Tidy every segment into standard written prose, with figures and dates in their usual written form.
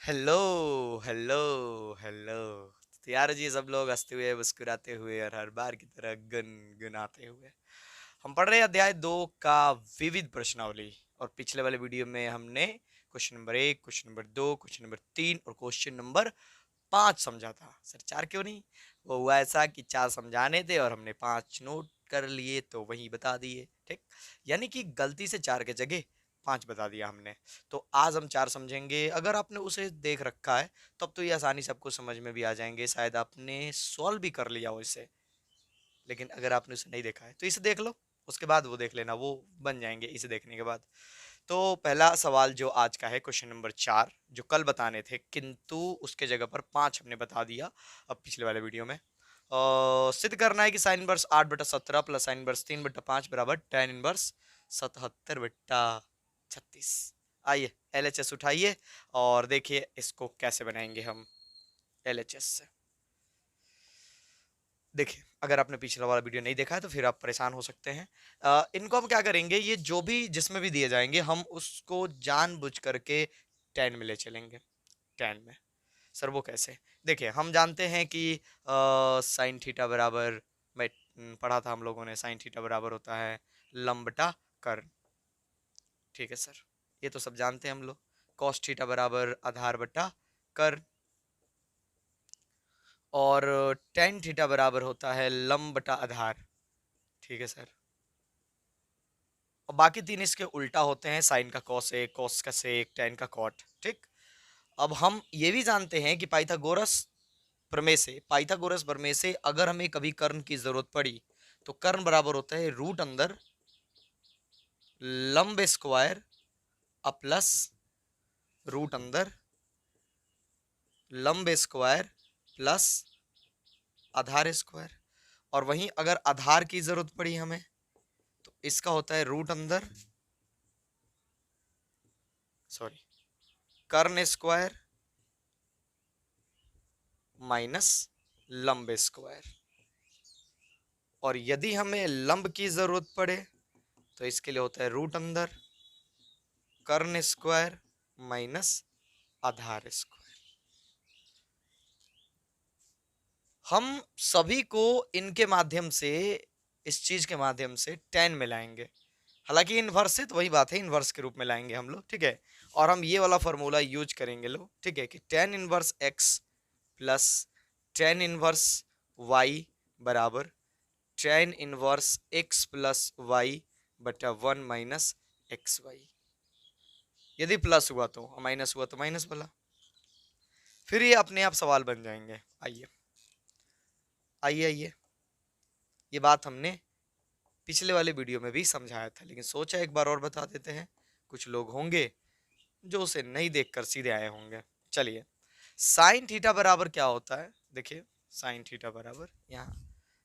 Hello hello hello. तैयार हो जी सब लोग हंसते हुए मुस्कुराते हुए और हर बार की तरह गुनगुनाते हुए। हम पढ़ रहे हैं अध्याय 2 का विविध प्रश्नावली। और पिछले वाले वीडियो में हमने question number 1, question number 2, question number 3 और क्वेश्चन नंबर 5 समझा था। सर 4 क्यों नहीं? वो हुआ ऐसा कि 4 समझाने थे और हमने 5 नोट कर लिए तो वही बता दिए। ठीक, यानी कि गलती से 4 के जगह 5 बता दिया हमने। तो आज हम 4 समझेंगे। अगर आपने उसे देख रखा है तब तो ये आसानी से आपको समझ में भी आ जाएंगे, शायद आपने सॉल्व भी कर लिया हो इसे। लेकिन अगर आपने उसे नहीं देखा है तो इसे देख लो, उसके बाद वो देख लेना, वो बन जाएंगे इसे देखने के बाद। तो पहला सवाल जो आज का है क्वेश्चन नंबर 4, जो कल बताने थे किंतु उसके जगह पर 5 हमने बता दिया अब पिछले वाले वीडियो में। सिद्ध करना है कि sine inverse 8/17 plus sine inverse 3/5 बराबर tan इनवर्स 77/36। आइए LHS उठाइए और देखिए इसको कैसे बनाएंगे हम LHS से। देखिए अगर आपने पिछला वाला वीडियो नहीं देखा है तो फिर आप परेशान हो सकते हैं। इनको हम क्या करेंगे, ये जो भी जिसमें भी दिए जाएंगे हम उसको जानबूझ करके 10 में ले चलेंगे। 10 में सर वो कैसे? देखिए हम जानते हैं कि साइन थीटा बराबर, मैं पढ़ा था हम लोगों ने, साइन थीटा बराबर होता है लंब बटा कर्ण। ठीक है सर, ये तो सब जानते हैं हम लोग। कॉस थीटा बराबर आधार बटा कर्ण। और टेन थीटा बराबर होता है लंब बटा आधार। ठीक है सर। और बाकी तीन इसके उल्टा होते हैं, साइन का कॉसेक, कॉस का सेक, टेन का कॉट। ठीक। अब हम ये भी जानते हैं कि पाइथागोरस प्रमेय से अगर हमें कभी कर्ण की जरूरत पड़ी तो कर्ण बराबर होता है रूट अंदर लंब स्क्वायर प्लस रूट अंदर लंब स्क्वायर प्लस आधार स्क्वायर। और वहीं अगर आधार की जरूरत पड़ी हमें तो इसका होता है रूट अंदर, सॉरी, कर्ण स्क्वायर माइनस लंब स्क्वायर। और यदि हमें लंब की जरूरत पड़े तो इसके लिए होता है रूट अंदर कर्ण स्क्वायर माइनस आधार स्क्वायर। हम सभी को इनके माध्यम से, इस चीज के माध्यम से 10 में लाएंगे। हालांकि इनवर्स से तो वही बात है, इनवर्स के रूप में लाएंगे हम लोग। ठीक है। और हम ये वाला फॉर्मूला यूज करेंगे लोग। ठीक है कि tan inverse x plus tan inverse y बराबर tan inverse x plus y बटा 1 माइनस एक्स वाई। यदि प्लस हुआ तो, माइनस हुआ तो माइनस वाला। फिर ये अपने आप सवाल बन जाएंगे। आइए आइए आइए, ये बात हमने पिछले वाले वीडियो में भी समझाया था, लेकिन सोचा एक बार और बता देते हैं। कुछ लोग होंगे जो उसे नहीं देखकर सीधे आए होंगे। चलिए, साइन थीटा बराबर क्या होता है? देखिए साइन थीटा बराबर, यहाँ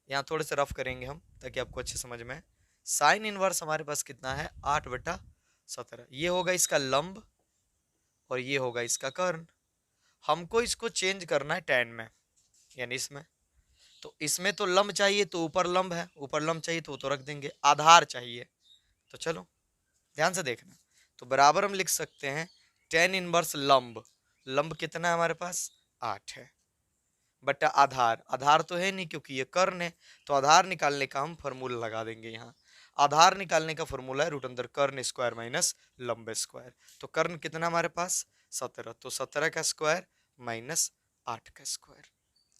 यहाँ थोड़े से रफ करेंगे हम ताकि आपको अच्छे समझ में आए। साइन इनवर्स हमारे पास कितना है? 8/17। ये होगा इसका लंब और ये होगा इसका कर्ण। हमको इसको चेंज करना है tan में, यानी इसमें। तो इसमें तो लंब चाहिए तो ऊपर लंब है, ऊपर लंब चाहिए तो रख देंगे। आधार चाहिए तो चलो ध्यान से देखना। तो बराबर हम लिख सकते हैं tan इनवर्स लंब, लंब कितना है हमारे पास? 8 है, बटा आधार, आधार तो है नहीं क्योंकि ये कर्ण है। तो आधार निकालने का हम फॉर्मूला लगा देंगे यहाँ। आधार निकालने का फॉर्मूला है रूट अंदर कर्ण स्क्वायर माइनस लंब स्क्वायर। तो कर्ण कितना हमारे पास? 17। तो 17 का स्क्वायर माइनस 8 का स्क्वायर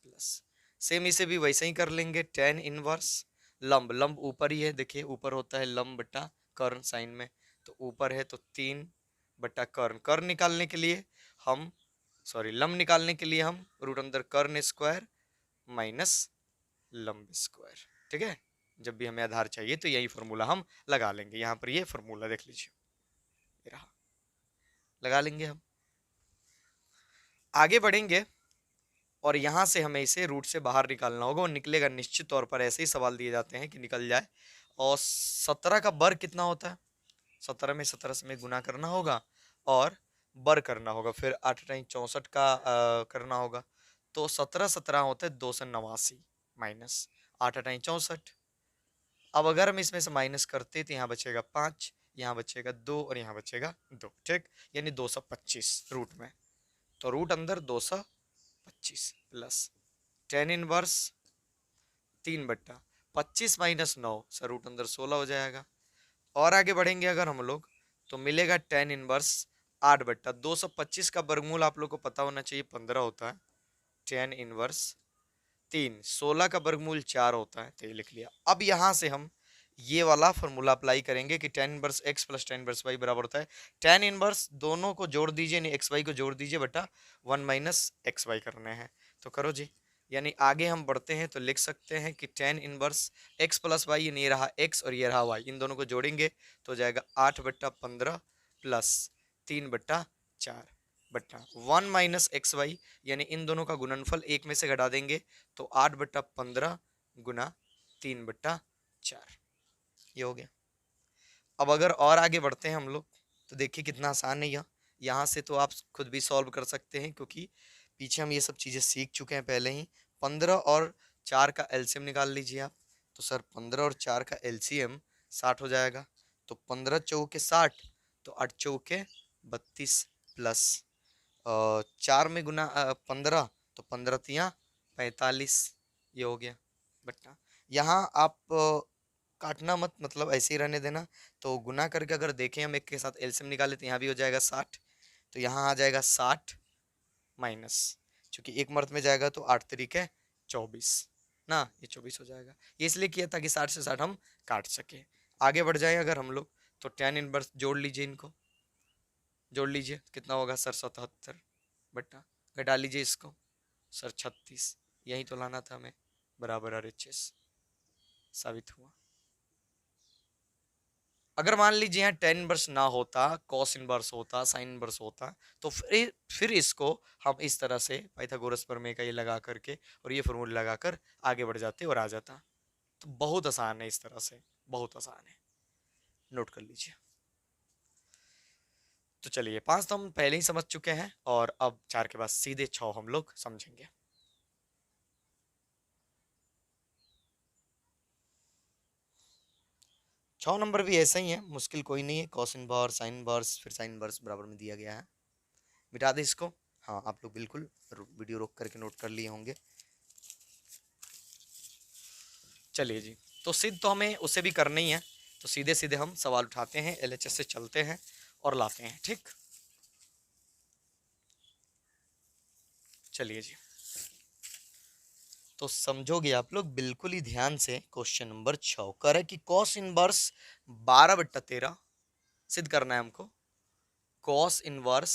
प्लस, सेम इसे भी वैसे ही कर लेंगे। tan इनवर्स लंब, लंब ऊपर ही है, देखिए ऊपर होता है लंब बटा कर्ण साइन में। तो ऊपर है तो 3 बटा कर्ण। कर्ण निकालने के लिए हम, सॉरी, लंब निकालने के लिए हम रूट अंदर कर्ण स्क्वायर माइनस लंब स्क्वायर। ठीक है। जब भी हमें आधार चाहिए तो यही फॉर्मूला हम लगा लेंगे। यहाँ पर ये फॉर्मूला देख लीजिए, ये रहा, लगा लेंगे हम। आगे बढ़ेंगे और यहाँ से हमें इसे रूट से बाहर निकालना होगा और निकलेगा निश्चित तौर पर। ऐसे ही सवाल दिए जाते हैं कि निकल जाए। और 17 का वर्ग कितना होता है? 17 में 17 से में गुना करना होगा और वर्ग करना होगा, फिर 8×64 का करना होगा। तो 17 होते हैं 289 माइनस 8×64। अब अगर हम इसमें से माइनस करते तो यहाँ बचेगा 5, यहाँ बचेगा 2 और यहाँ बचेगा 2। ठीक, यानी 225 रूट में। तो रूट अंदर 225 plus tan inverse 3/25 minus 9 sir root अंदर 16 हो जाएगा। और आगे बढ़ेंगे अगर हम लोग तो मिलेगा टेन इनवर्स 8/225 का वर्गमूल आप लोग को पता होना चाहिए 15 होता है। टेन इनवर्स 16 का वर्गमूल 4 होता है, तो ये लिख लिया। अब यहां से हम ये वाला फॉर्मूला अप्लाई करेंगे कि tan inverse x plus tan inverse y बराबर होता है टेन इनवर्स दोनों को जोड़ दीजिए, नहीं एक्स वाई को जोड़ दीजिए बटा 1 माइनस एक्स वाई करने हैं। तो करो जी, यानी आगे हम बढ़ते हैं तो लिख सकते हैं कि tan inverse x plus y, ये रहा एक्स और ये रहा वाई, इन दोनों को जोड़ेंगे तो जाएगा 8/15 प्लस 3/4 बट्टा 1 माइनस एक्स वाई, यानी इन दोनों का गुणनफल एक में से घटा देंगे तो 8/15 गुना 3/4, ये हो गया। अब अगर और आगे बढ़ते हैं हम लोग तो देखिए कितना आसान है यह, यहाँ से तो आप खुद भी सॉल्व कर सकते हैं क्योंकि पीछे हम ये सब चीज़ें सीख चुके हैं पहले ही। 15 और 4 का एलसीएम निकाल लीजिए आप, तो सर 15 और 4 का एलसीएम 60 हो जाएगा। तो 15 चौके 60, तो 8 चौके 32 प्लस 4 में गुना 15, तो 15 तिया 45, ये हो गया बट्टा। यहाँ आप काटना मत, मतलब ऐसे ही रहने देना। तो गुना करके अगर देखें हम एक के साथ एलसीएम निकाले तो यहाँ भी हो जाएगा 60, तो यहाँ आ जाएगा 60 माइनस, चूंकि एक मर्द में जाएगा तो 8 तरीके 24 ना, ये 24 हो जाएगा। ये इसलिए किया था कि 60 से 60 हम काट सके। आगे बढ़ जाए अगर हम लोग तो टेन इनवर्स जोड़ लीजिए, इनको जोड़ लीजिए, कितना होगा सर 77 बट्टा, घटा लीजिए इसको सर 36, यही तो लाना था हमें, बराबर RHS साबित हुआ। अगर मान लीजिए यहाँ टेन इनवर्स ना होता, कॉस इनवर्स होता, साइन इनवर्स होता, तो फिर इसको हम इस तरह से पाइथागोरस प्रमेय का ये लगा करके और ये फॉर्मूला लगाकर आगे बढ़ जाते और आ जाता। तो बहुत आसान है, इस तरह से बहुत आसान है, नोट कर लीजिए। तो चलिए 5 तो हम पहले ही समझ चुके हैं और अब 4 के बाद सीधे 6 हम लोग समझेंगे। छः नंबर भी ऐसा ही है, मुश्किल कोई नहीं है। कॉस इनवर्स, साइन इनवर्स, फिर साइन इनवर्स बराबर में दिया गया है। मिटा दे इसको। हाँ आप लोग बिल्कुल वीडियो रोक करके नोट कर लिए होंगे। चलिए जी, तो सिद्ध तो हमें उसे भी करना ही है, तो सीधे सीधे हम सवाल उठाते हैं, LHS से चलते हैं और लाते हैं। ठीक, चलिए जी, तो समझोगे आप लोग बिल्कुल ही ध्यान से। क्वेश्चन नंबर 6 कर है कि कॉस इनवर्स 12/13 सिद्ध करना है हमको। Cos inverse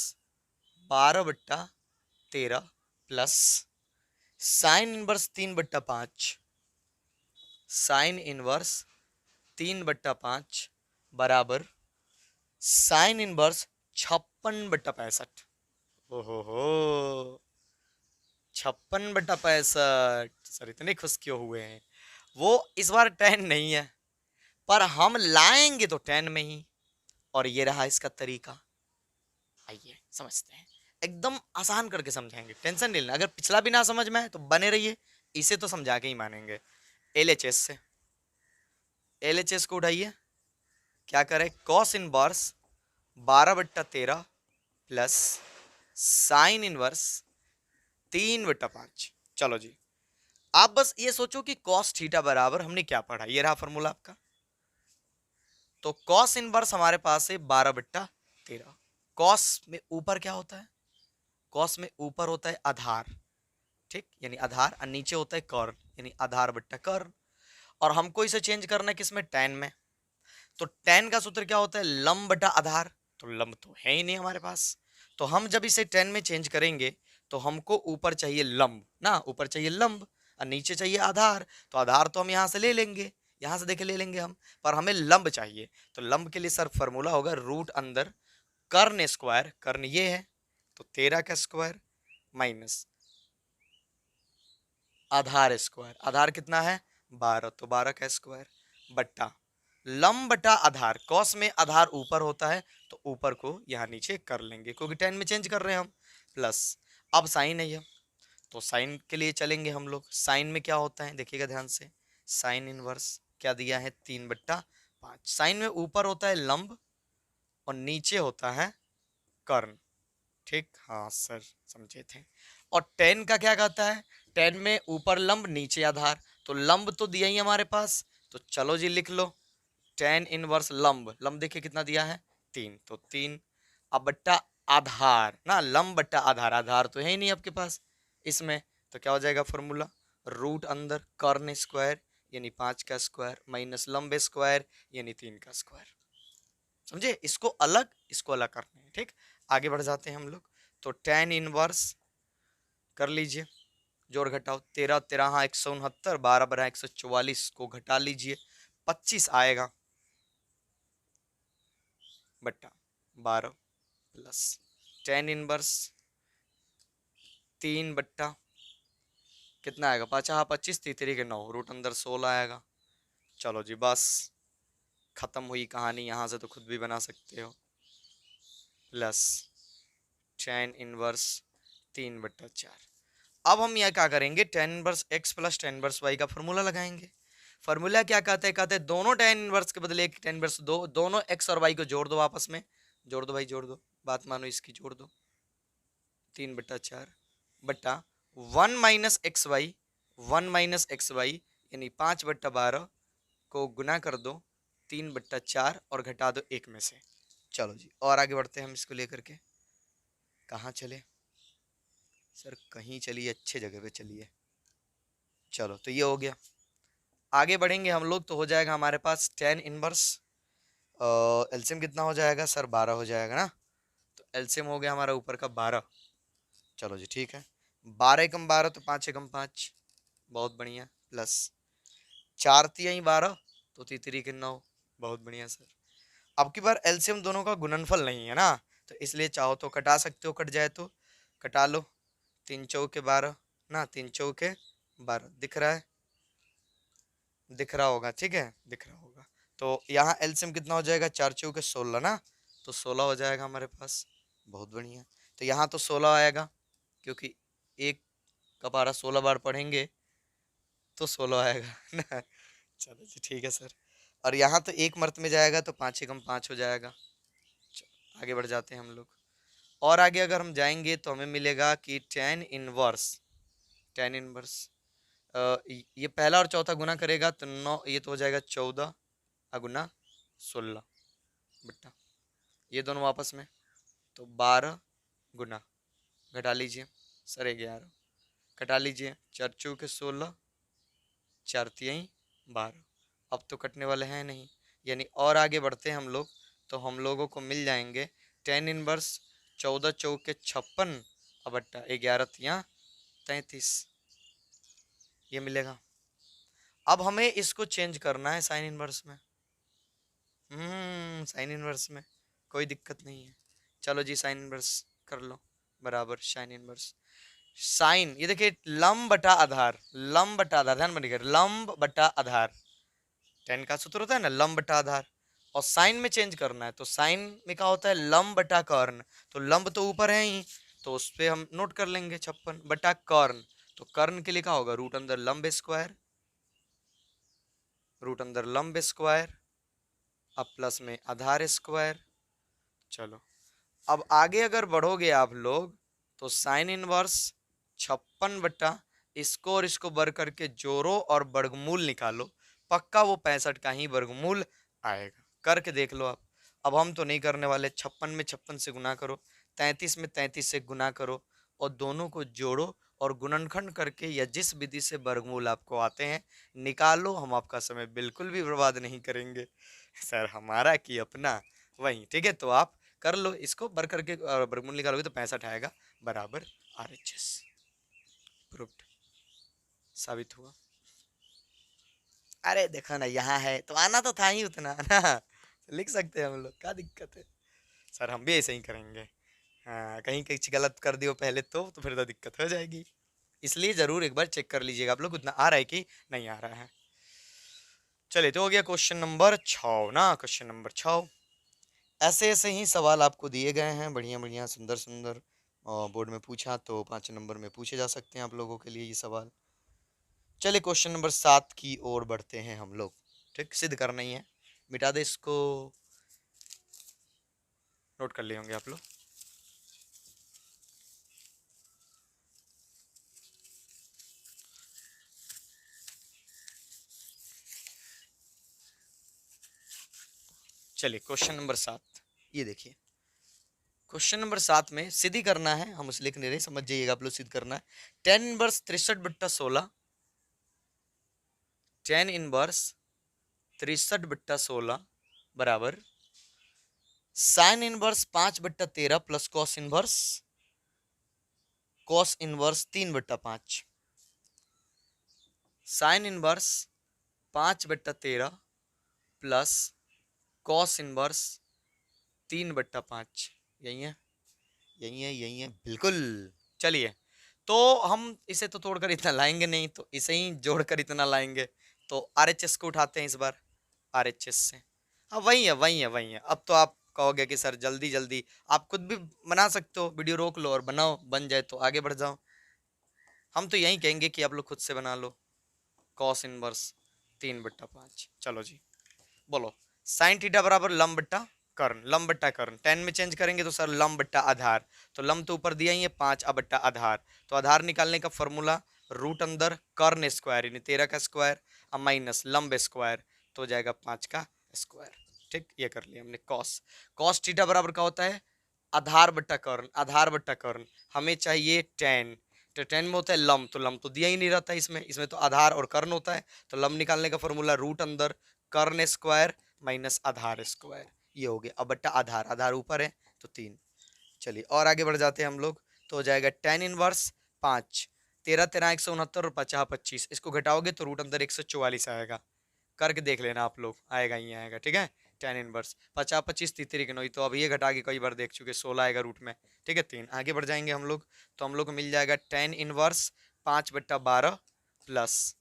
12/13 plus sine inverse 3/5, sine inverse 3/5 बराबर साइन इनवर्स 56/65। ओहो हो, 56/65 सर, इतने खुश क्यों हुए हैं? वो इस बार 10 नहीं है, पर हम लाएंगे तो 10 में ही, और ये रहा इसका तरीका। आइए समझते हैं, एकदम आसान करके समझाएंगे, टेंशन नहीं लेना। अगर पिछला भी ना समझ में आए तो बने रहिए, इसे तो समझा के ही मानेंगे। LHS से, LHS को उठाइए, क्या करें, cos inverse 12/13 plus sine inverse 3/5। चलो जी, आप बस ये सोचो कि कॉस थीटा बराबर हमने क्या पढ़ा, ये रहा फॉर्मूला आपका। तो कॉस इनवर्स हमारे पास है 12/13। कॉस में ऊपर क्या होता है, कॉस में ऊपर होता है आधार, ठीक, यानी आधार, और नीचे होता है कर्ण, यानी आधार बट्टा कर्ण। और हमको इसे चेंज करना है किसमें, टेन में। तो टेन का सूत्र क्या होता है, लंब बटा आधार, तो लंब तो है ही नहीं हमारे पास। तो हम जब इसे टेन में चेंज करेंगे तो हमको ऊपर चाहिए लंब ना, ऊपर चाहिए लंब और नीचे चाहिए आधार। तो आधार तो हम यहाँ से ले लेंगे, यहाँ से देखे ले लेंगे हम, पर हमें लंब चाहिए। तो लंब के लिए सर फॉर्मूला होगा रूट अंदर कर्ण स्क्वायर, कर्ण ये है तो 13 का स्क्वायर माइनस आधार स्क्वायर, आधार कितना है 12, तो 12 का स्क्वायर बट्टा लंब बटा आधार। कॉस में आधार ऊपर होता है तो ऊपर को यहाँ नीचे कर लेंगे क्योंकि 10 में चेंज कर रहे हैं हम, प्लस अब साइन है यह, तो साइन के लिए चलेंगे हम लोग। साइन में क्या होता है देखिएगा ध्यान से, साइन इनवर्स क्या दिया है 3/5। साइन में ऊपर होता है लंब और नीचे होता है कर्ण, ठीक, हाँ सर समझे थे। और टेन का क्या कहता है, टेन में ऊपर लंब नीचे आधार, तो लंब तो दिया ही हमारे पास, तो चलो जी लिख लो टेन इनवर्स लंब, लंब देखिए कितना दिया है 3, तो 3 अब बट्टा आधार ना, लंब बट्टा आधार, आधार तो है ही नहीं आपके पास इसमें, तो क्या हो जाएगा फॉर्मूला, रूट अंदर कर्ण स्क्वायर यानी 5 का स्क्वायर माइनस लंब स्क्वायर यानी 3 का स्क्वायर। समझे, इसको अलग करना है। ठीक, आगे बढ़ जाते हैं हम लोग। तो टेन इनवर्स कर लीजिए, जोड़ घटाओ, 13 13 हाँ 169, 12 12 144 को घटा लीजिए, 25 आएगा बट्टा 12 प्लस टेन इनवर्स 3 बट्टा कितना आएगा, 5 हाँ 25 3 के 9, रूट अंदर 16 आएगा। चलो जी बस खत्म हुई कहानी, यहाँ से तो खुद भी बना सकते हो, प्लस टेन इनवर्स 3/4। अब हम यहाँ क्या करेंगे, tan inverse x plus tan inverse y का फॉर्मूला लगाएंगे। फॉर्मूला क्या कहते हैं दोनों टेन इनवर्स के बदले एक टेन इनवर्स दो, दोनों एक्स और वाई को जोड़ दो आपस में, जोड़ दो भाई जोड़ दो, बात मानो इसकी जोड़ दो, 3/4 बट्टा 1 - x y, 1 - x y 5/12 को गुना कर दो 3/4 और घटा दो एक में से। चलो जी और आगे बढ़ते हैं हम इसको लेकर के, कहाँ चले सर, कहीं चलिए अच्छे जगह पे चलिए। चलो तो ये हो गया, आगे बढ़ेंगे हम लोग तो हो जाएगा हमारे पास टेन इनवर्स, एलसीएम कितना हो जाएगा सर 12 हो जाएगा ना, तो एलसीएम हो गया हमारा ऊपर का 12। चलो जी ठीक है, 12 एकम 12 तो 5 एकम 5, बहुत बढ़िया, प्लस 4 तिहाई 12 तो तीतरी के 9, बहुत बढ़िया सर। अब की बार एलसीएम दोनों का गुणनफल नहीं है ना, तो इसलिए चाहो तो कटा सकते हो, कट जाए तो कटा लो, 3 चौके 12 ना, 3 चौके 12 दिख रहा है, दिख रहा होगा, ठीक है दिख रहा होगा। तो यहाँ एलसीएम कितना हो जाएगा, 4 चौके 16 ना, तो 16 हो जाएगा हमारे पास, बहुत बढ़िया। तो यहाँ तो 16 आएगा, क्योंकि एक का पारा 16 बार पढ़ेंगे तो 16 आएगा ना। चलो जी ठीक है सर, और यहाँ तो एक मर्त में जाएगा तो 5 एकम 5 हो जाएगा। चलो आगे बढ़ जाते हैं हम लोग, और आगे अगर हम जाएंगे तो हमें मिलेगा कि टेन इनवर्स ये पहला और चौथा गुना करेगा तो 9, ये तो हो जाएगा 14 अगुना 16 बट्टा ये दोनों आपस में, तो 12 गुना घटा लीजिए सर 11, घटा लीजिए 4 चौके 16, 4 तिहाई 12, अब तो कटने वाले हैं नहीं, यानी और आगे बढ़ते हैं हम लोग तो हम लोगों को मिल जाएंगे टेन इनवर्स 14 चौके 56 अब बट्टा 11 तिया 33, ये मिलेगा। अब हमें इसको चेंज करना है साइन इनवर्स में, साइन इनवर्स में कोई दिक्कत नहीं है, चलो जी साइन इनवर्स कर लो, बराबर साइन इनवर्स साइन, ये देखिए लंब बटा आधार, लंब बटा आधार, ध्यान बनिए लंब बटा आधार, टेन का सूत्र होता है ना लंब बटा आधार, और साइन में चेंज करना है तो साइन में क्या होता है लंब बटा कर्ण, तो लंब तो ऊपर है ही, तो उस पर हम नोट कर लेंगे 56 बटा कर्ण, तो कर्ण के लिए क्या होगा रूट अंदर लंब स्क्वायर, रूट अंदर लंब स्क्वायर अब प्लस में आधार स्क्वायर। चलो अब आगे अगर बढ़ोगे आप लोग तो साइन इनवर्स 56 इसको और इसको बर करके जोड़ो और वर्गमूल निकालो, पक्का वो 65 का ही वर्गमूल आएगा, करके देख लो आप। अब हम तो नहीं करने वाले, 56 में 56 से गुना करो, 33 में 33 से गुना करो और दोनों को जोड़ो और गुणनखंड करके या जिस विधि से वर्गमूल आपको आते हैं निकालो, हम आपका समय बिल्कुल भी बर्बाद नहीं करेंगे सर, हमारा कि अपना वही, ठीक है तो आप कर लो इसको, बर करके वर्गमूल निकालोगे तो 65 आएगा बराबर RHS, प्रूव्ड, साबित हुआ। अरे देखो ना यहाँ है तो आना तो था ही उतना ना, लिख सकते हैं हम लोग, क्या दिक्कत है सर, हम भी ऐसे ही करेंगे। हाँ कहीं कुछ गलत कर दियो पहले तो फिर तो दिक्कत हो जाएगी, इसलिए जरूर एक बार चेक कर लीजिएगा आप लोग उतना आ रहा है कि नहीं आ रहा है। चलिए तो हो गया क्वेश्चन नंबर 6 ना, क्वेश्चन नंबर 6 ऐसे ऐसे ही सवाल आपको दिए गए हैं, बढ़िया बढ़िया सुंदर सुंदर, और बोर्ड में पूछा तो 5 नंबर में पूछे जा सकते हैं आप लोगों के लिए ये सवाल। चलिए क्वेश्चन नंबर 7 की ओर बढ़ते हैं हम लोग, ठीक सिद्ध करना ही है, मिटा दे इसको, नोट कर लिए होंगे आप लोग। चलिए क्वेश्चन नंबर 7, ये देखिए क्वेश्चन नंबर 7 में सीधी करना है, हम उसे लिख नहीं रहे, समझ जाइएगा आप लोग, सीध करना है। टेन इनवर्स 63/16, टेन इनवर्स 63/16 बराबर sine inverse 5/13 plus cos inverse 3/5। Sine inverse 5/13 plus cos inverse 3/5। यही है, यही है, यही है, बिल्कुल। चलिए, तो हम इसे तो तोड़कर इतना लाएंगे नहीं, तो इसे ही जोड़कर इतना लाएंगे। तो आरएचएस को उठाते हैं इस बार, आरएचएस से। हाँ वही है, वही है, वही है। अब तो आप कहोगे कि सर जल्दी जल्दी, आप खुद भी बना सकते हो, वीडियो रोक लो और बनाओ, बन जाए तो आगे बढ़ जाओ। हम तो यही कहेंगे कि आप लोग खुद से बना लो। Cos inverse 3/5। चलो जी, बोलो। साइन थीटा बराबर लंब बट्टा कर्ण, लंब बट्टा कर्ण। 10 में चेंज करेंगे तो सर लंब बट्टा आधार, तो लंब तो ऊपर दिया ही है 5 बट्टा आधार, तो आधार निकालने का फॉर्मूला रूट अंदर कर्ण स्क्वायर यानी 13 का स्क्वायर अब माइनस लंब स्क्वायर, तो हो जाएगा 5 का स्क्वायर। ठीक, ये कर लिया हमने। कॉस कॉस थीटा बराबर क्या होता है, आधार बट्टा कर्ण, आधार बट्टा कर्ण। हमें चाहिए टेन, तो टेन में होता है लंब, तो लंब तो दिया ही नहीं रहता इसमें, इसमें तो आधार और कर्ण होता है, तो लंब निकालने का फॉर्मूला रूट अंदर कर्ण स्क्वायर माइनस आधार स्क्वायर, ये हो गया। अब बट्टा आधार, आधार ऊपर है तो 3। चलिए और आगे बढ़ जाते हैं हम लोग, तो हो जाएगा टेन इनवर्स 5, 13 13 169 और 50 25, इसको घटाओगे तो रूट अंदर 144 आएगा। करके देख लेना आप लोग, आएगा ही आएगा। ठीक है, टेन इनवर्स 50 25 तीतरी के नोई, तो अब ये घटा के कई बार देख चुके, 16 आएगा रूट में। ठीक है, 3। आगे बढ़ जाएंगे हम लोग, तो हम लोग को मिल जाएगा tan inverse 5/12 plus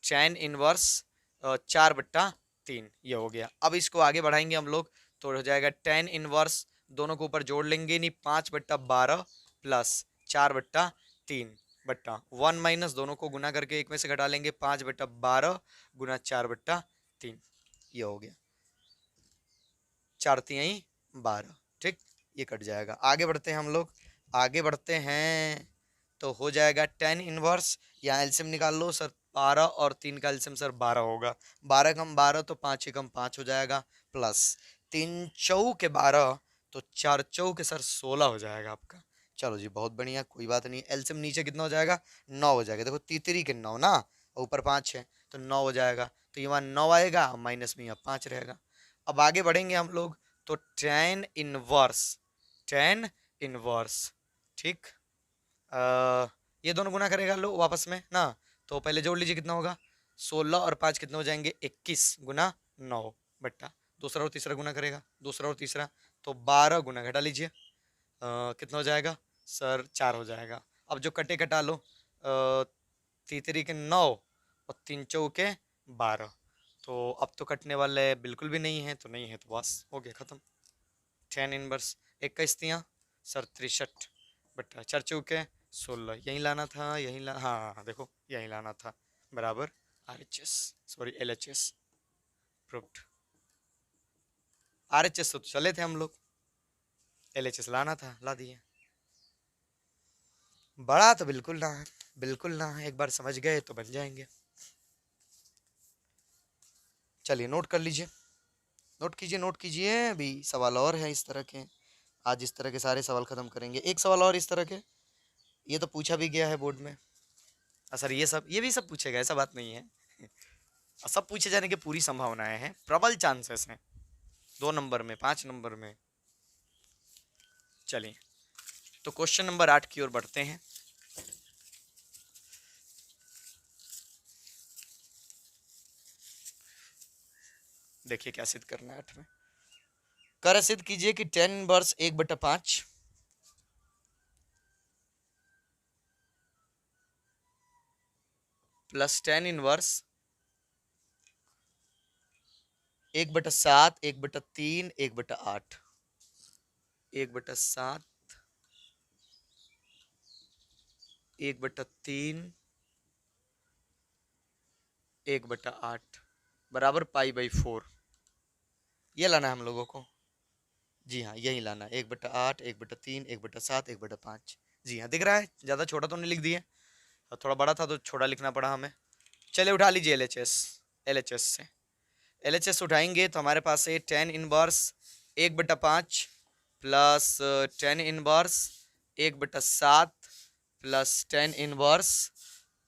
tan inverse 4/3, ये हो गया। अब इसको आगे बढ़ाएंगे हम लोग, तो हो जाएगा टेन इनवर्स, दोनों को ऊपर जोड़ लेंगे, नहीं 5/12 प्लस 4/3 बट्टा 1 माइनस दोनों को गुना करके एक में से घटा लेंगे, 5/12 गुना 4/3, ये हो गया। 4 3 12। ठीक, ये कट जाएगा। आगे बढ़ते हैं हम लोग, आगे बढ़ते हैं, तो हो जाएगा टेन इनवर्स, यहाँ एलसीएम निकाल लो सर, 12 और 3 का एलसीएम सर 12 होगा, 12 कम 12 तो 5 कम 5 हो जाएगा, प्लस 3 चौके 12 तो 4 चौके सर 16 हो जाएगा आपका। चलो जी, बहुत बढ़िया, कोई बात नहीं। एलसीएम नीचे कितना हो जाएगा, 9 हो जाएगा। देखो तीतरी के 9 ना, ऊपर 5 है तो 9 हो जाएगा, तो यहाँ 9 आएगा, माइनस में यहाँ 5 रहेगा। अब आगे बढ़ेंगे हम लोग, तो टेन इनवर्स, टेन इनवर्स, ठीक, ये दोनों गुना करेगा लो वापस में ना, तो पहले जोड़ लीजिए कितना होगा, 16 और 5 कितने हो जाएंगे, 21 गुना 9 बट्टा दूसरा और तीसरा गुना करेगा, दूसरा और तीसरा, तो 12 गुना घटा लीजिए, कितना हो जाएगा सर, 4 हो जाएगा। अब जो कटे कटा लो, तीसरी के 9 और 3 चौके 12, तो अब तो कटने वाले बिल्कुल भी नहीं है, तो नहीं है तो बस हो गया खत्म। टेन इनवर्स 21 सर 63/4 चौके 16, यहीं लाना था, यहीं हाँ हाँ हाँ, देखो यहीं लाना था, बराबर RHS, sorry LHS proved. RHS तो चले थे हम लोग, LHS लाना था, ला दिए। बड़ा तो बिल्कुल ना है, बिल्कुल ना है, एक बार समझ गए तो बन जाएंगे। चलिए नोट कर लीजिए, नोट कीजिए, नोट कीजिए, अभी सवाल और है इस तरह के, आज इस तरह के सारे सवाल खत्म करेंगे। एक सवाल और इस तरह के, ये तो पूछा भी गया है बोर्ड में। सर ये भी सब पूछेगा, ऐसा बात नहीं है, सब पूछे जाने की पूरी संभावनाएं हैं, प्रबल चांसेस हैं, 2 नंबर में, 5 नंबर में। चलिए, तो क्वेश्चन नंबर 8 की ओर बढ़ते हैं। देखिए क्या सिद्ध करना है 8 में, कर सिद्ध कीजिए कि tan inverse 1/5 plus tan inverse 1/7 1/3 1/8, 1/7 1/3 1/8 बराबर π/4, ये लाना है हम लोगों को। जी हाँ, यही लाना, 1/8 1/3 1/7 1/5। जी हाँ, दिख रहा है, ज़्यादा छोटा तो नहीं लिख दिए, थोड़ा बड़ा था तो छोटा लिखना पड़ा हमें। चलिए उठा लीजिए LHS, LHS से LHS उठाएंगे तो हमारे पास है tan inverse 1/5 plus tan inverse 1/7 plus tan inverse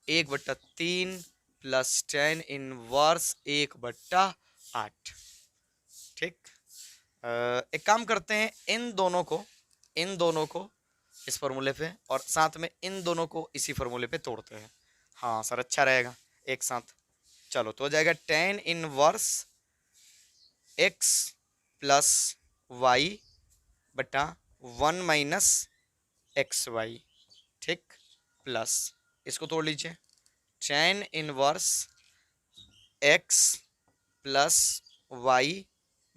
1/3 plus tan inverse 1/8। ठीक, एक काम करते हैं, इन दोनों को इस फॉर्मूले पे और साथ में इन दोनों को इसी फॉर्मूले पे तोड़ते हैं। हाँ सर, अच्छा रहेगा एक साथ। चलो तो हो जाएगा tan inverse x plus y बटा 1 माइनस एक्स वाई। ठीक, प्लस इसको तोड़ लीजिए, tan inverse x plus y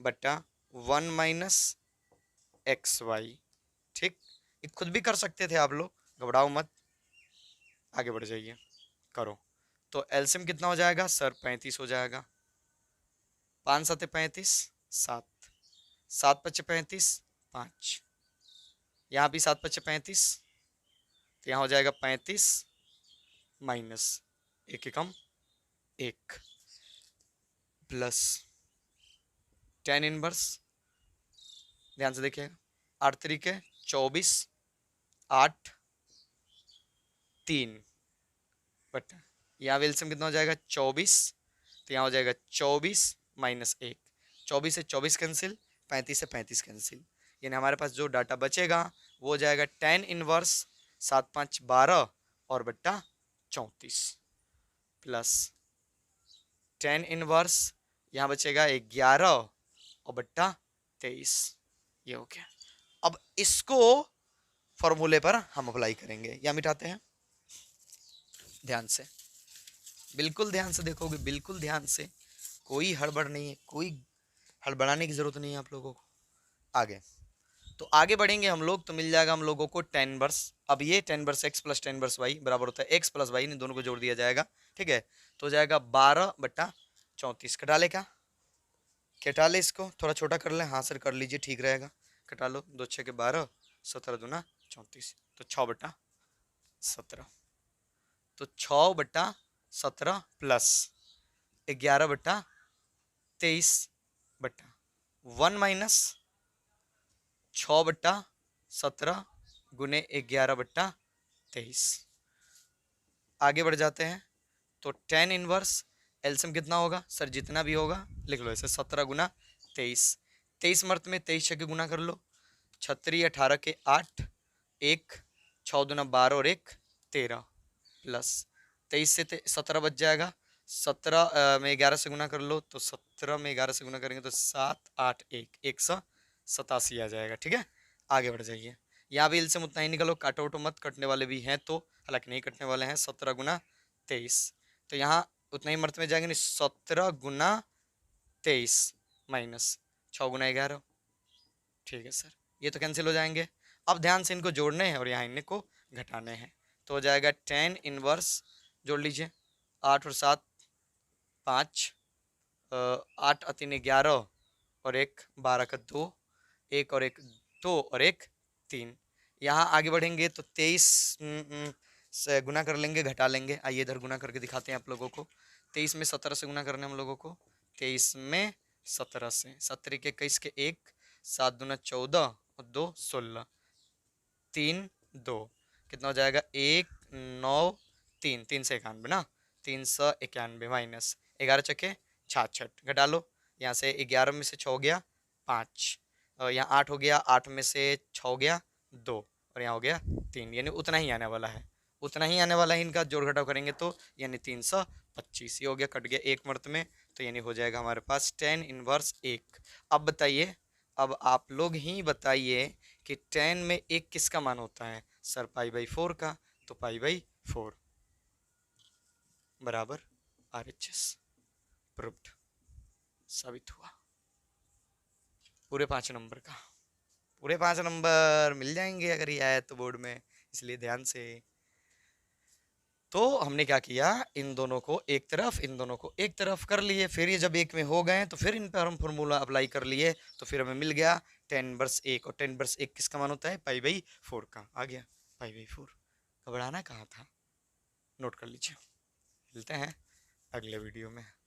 बटा 1 माइनस एक्स वाई। ठीक, ये खुद भी कर सकते थे आप लोग, घबराओ मत, आगे बढ़ जाइए, करो। तो एलसीएम कितना हो जाएगा सर? 35 हो जाएगा। 5 7 35, 7 7 5 35, 5, यहाँ भी 7 5 35, तो यहाँ हो जाएगा 35 माइनस एक एकम 1 प्लस टेन इनवर्स, ध्यान से देखिएगा, 8 तरीके 24, 8 3 बट यहाँ एलसीएम कितना हो जाएगा? 24, तो यहाँ हो जाएगा 24 माइनस 1, 24 से 24 कैंसिल, 35 से 35 कैंसिल, यानी हमारे पास जो डाटा बचेगा वो हो जाएगा टेन इनवर्स 7 5 12 और बट्टा 34 प्लस टेन इनवर्स यहाँ बचेगा 11 और बट्टा 23। ये हो गया। अब इसको फॉर्मूले पर हम अप्लाई करेंगे, या मिटाते हैं। ध्यान से, बिल्कुल ध्यान से देखोगे, बिल्कुल ध्यान से, कोई हड़बड़ नहीं है, कोई हड़बड़ाने की जरूरत नहीं है आप लोगों को। आगे तो आगे बढ़ेंगे हम लोग, तो मिल जाएगा हम लोगों को टेन वर्स। अब ये tan inverse x plus tan inverse y बराबर होता है एक्स प्लस वाई, इन दोनों को जोड़ दिया जाएगा। ठीक है, तो हो जाएगा 12/34। कटा ले, क्या कटा ले, इसको थोड़ा छोटा कर ले, हाँ सर कर लीजिए, ठीक रहेगा, कटा लो, 2 6 के 12, 17 दूना 34, तो 6/17, तो 6/17 प्लस 11/23 बटा 1 माइनस 6/17 गुने 11/23। आगे बढ़ जाते हैं, तो टेन इनवर्स एलसीएम कितना होगा सर? जितना भी होगा लिख लो ऐसे, 17 गुना 23, 23 मर्त में 23 छः के गुना कर लो, 36 18 के 8, 1 6 दूना 12 और 1 13 प्लस 23 से 17 बच जाएगा, 17 में 11 से गुना कर लो, तो 17 में 11 से गुना करेंगे तो 7 8 1 187 आ जाएगा। ठीक है, आगे बढ़ जाइए, यहाँ भी एलसीएम उतना ही निकालो, काटो वटो मत, कटने वाले भी हैं तो, हालांकि नहीं कटने वाले हैं। 17 गुना 23, तो यहाँ उतना ही मर्त में जाएंगे नहीं, 17 गुना 23 माइनस 6 गुना 11। ठीक है सर, ये तो कैंसिल हो जाएंगे। अब ध्यान से इनको जोड़ने हैं और यहाँ इनको घटाने हैं, तो हो जाएगा टेन इनवर्स, जोड़ लीजिए, 8 और 7 5, 8 और 3 11 और 1 12 का 2, 1 और 1 2 और 1 3। यहाँ आगे बढ़ेंगे तो 23 से गुना कर लेंगे, घटा लेंगे, आइए इधर गुना करके दिखाते हैं आप लोगों को। 23 में 17 से गुना करने हम लोगों को, 23 में 17 से, 17 के 21 के 1, 7 दूना 14 और 2 16, 3 2, कितना हो जाएगा? 1 9 3, 3 से 91 ना, 391 माइनस 11 चके 66, घटा लो, यहाँ से 11 में से 6 हो गया 5, और यहाँ 8 हो गया, 8 में से 6 हो गया 2 और यहाँ हो गया 3, यानी उतना ही आने वाला है, उतना ही आने वाला है। इनका जोड़ घटाव करेंगे तो यानी 325, ये हो गया, कट गया एक मर्त में, तो यानी हो जाएगा हमारे पास टेन इनवर्स 1। अब बताइए, अब आप लोग ही बताइए कि टेन में 1 किसका मान होता है सर? पाई/4 का, तो पाई/4 बराबर RHS। प्रूव्ड, साबित हुआ। पूरे 5 नंबर का, पूरे 5 नंबर मिल जाएंगे अगर ये आया तो बोर्ड में, इसलिए ध्यान से। तो हमने क्या किया, इन दोनों को एक तरफ, इन दोनों को एक तरफ कर लिए, फिर ये जब एक में हो गए तो फिर इन पर हम फॉर्मूला अप्लाई कर लिए, तो फिर हमें मिल गया टेन वर्स 1, और टेन वर्स 1 किसका मान होता है? पाई/4 का, आ गया पाई/4। घबराना कहाँ था, नोट कर लीजिए। मिलते हैं अगले वीडियो में।